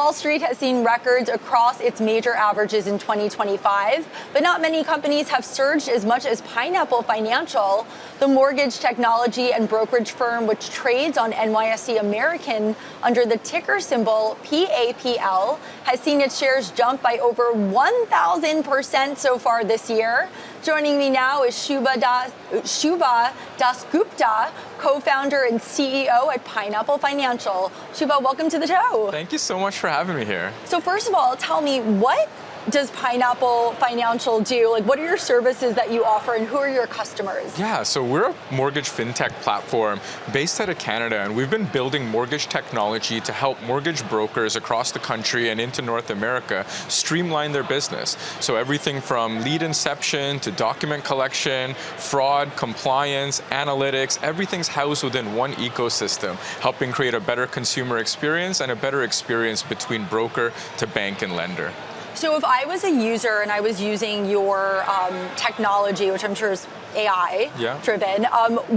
Wall Street has seen records across its major averages in 2025, but not many companies have surged as much as Pineapple Financial. The mortgage technology and brokerage firm, which trades on NYSE American under the ticker symbol PAPL, has seen its shares jump by over 1,000% so far this year. Joining me now is Shubha Dasgupta, co-founder and CEO at Pineapple Financial. Shubha, welcome to the show. Thank you so much for having me here. So first of all, tell me, what does Pineapple Financial do? Like, what are your services that you offer and who are your customers? Yeah, so we're a mortgage fintech platform based out of Canada, and we've been building mortgage technology to help mortgage brokers across the country and into North America streamline their business. So everything from lead inception to document collection, fraud, compliance, analytics, everything's housed within one ecosystem, helping create a better consumer experience and a better experience between broker to bank and lender. So if I was a user and I was using your technology, which I'm sure is AI driven,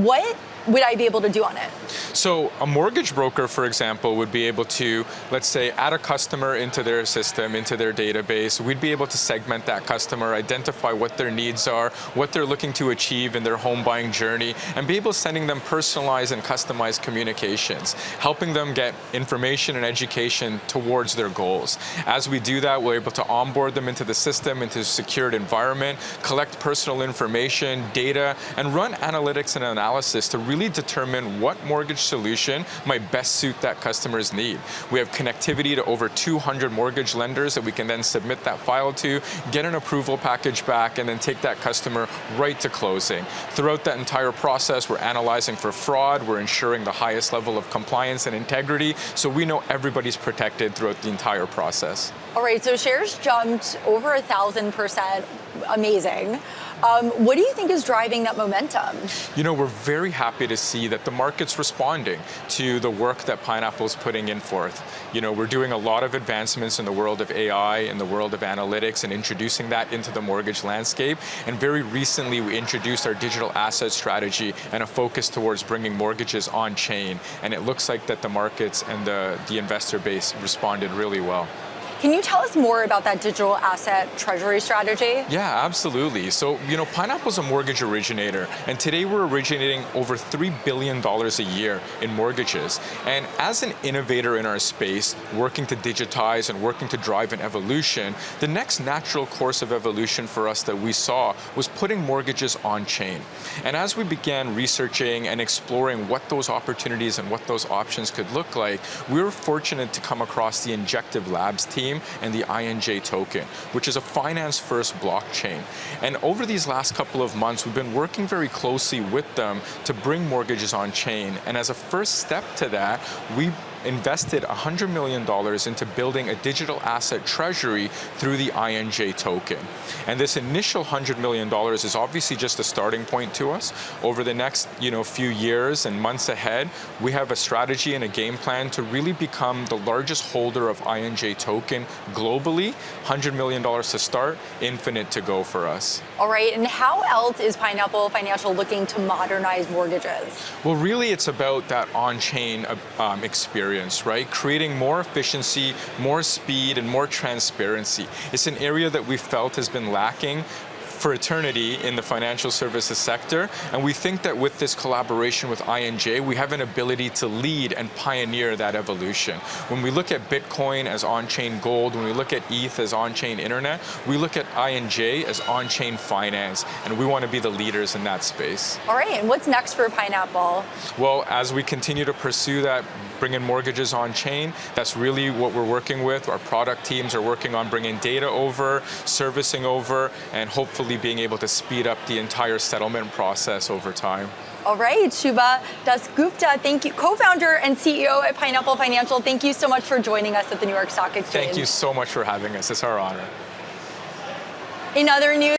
what would I be able to do on it? So a mortgage broker, for example, would be able to, let's say, add a customer into their system, into their database. We'd be able to segment that customer, identify what their needs are, what they're looking to achieve in their home buying journey, and be able to sending them personalized and customized communications, helping them get information and education towards their goals. As we do that, we're able to onboard them into the system, into a secured environment, collect personal information, data, and run analytics and analysis to really determine what mortgage solution might best suit that customer's need. We have connectivity to over 200 mortgage lenders that we can then submit that file to, get an approval package back, and then take that customer right to closing. Throughout that entire process, we're analyzing for fraud, we're ensuring the highest level of compliance and integrity, so we know everybody's protected throughout the entire process. All right, so shares jumped over 1,000%. Amazing. What do you think is driving that momentum? You know, we're very happy to see that the market's responding to the work that Pineapple's putting in forth. You know, we're doing a lot of advancements in the world of AI, in the world of analytics, and introducing that into the mortgage landscape. And very recently, we introduced our digital asset strategy and a focus towards bringing mortgages on chain. And it looks like that the markets and the investor base responded really well. Can you tell us more about that digital asset treasury strategy? Yeah, absolutely. So, you know, Pineapple's a mortgage originator, and today we're originating over $3 billion a year in mortgages. And as an innovator in our space, working to digitize and working to drive an evolution, the next natural course of evolution for us that we saw was putting mortgages on chain. And as we began researching and exploring what those opportunities and what those options could look like, we were fortunate to come across the Injective Labs team and the INJ token, which is a finance-first blockchain. And over these last couple of months, we've been working very closely with them to bring mortgages on chain. And as a first step to that, we invested $100 million into building a digital asset treasury through the INJ token. And this initial $100 million is obviously just a starting point to us. Over the next few years and months ahead, we have a strategy and a game plan to really become the largest holder of INJ token globally. $100 million to start, infinite to go for us. All right, and how else is Pineapple Financial looking to modernize mortgages? Well, really it's about that on-chain experience, right? Creating more efficiency, more speed, and more transparency. It's an area that we felt has been lacking for eternity in the financial services sector, and we think that with this collaboration with INJ, we have an ability to lead and pioneer that evolution. When we look at Bitcoin as on-chain gold, when we look at ETH as on-chain internet, we look at INJ as on-chain finance, and we want to be the leaders in that space. All right, and what's next for Pineapple? Well, as we continue to pursue that, bringing mortgages on chain, that's really what we're working with. Our product teams are working on bringing data over, servicing over, and hopefully being able to speed up the entire settlement process over time. All right, Shubha Dasgupta, thank you, co-founder and CEO at Pineapple Financial. Thank you so much for joining us at the New York Stock Exchange. Thank you so much for having us. It's our honor. In other news,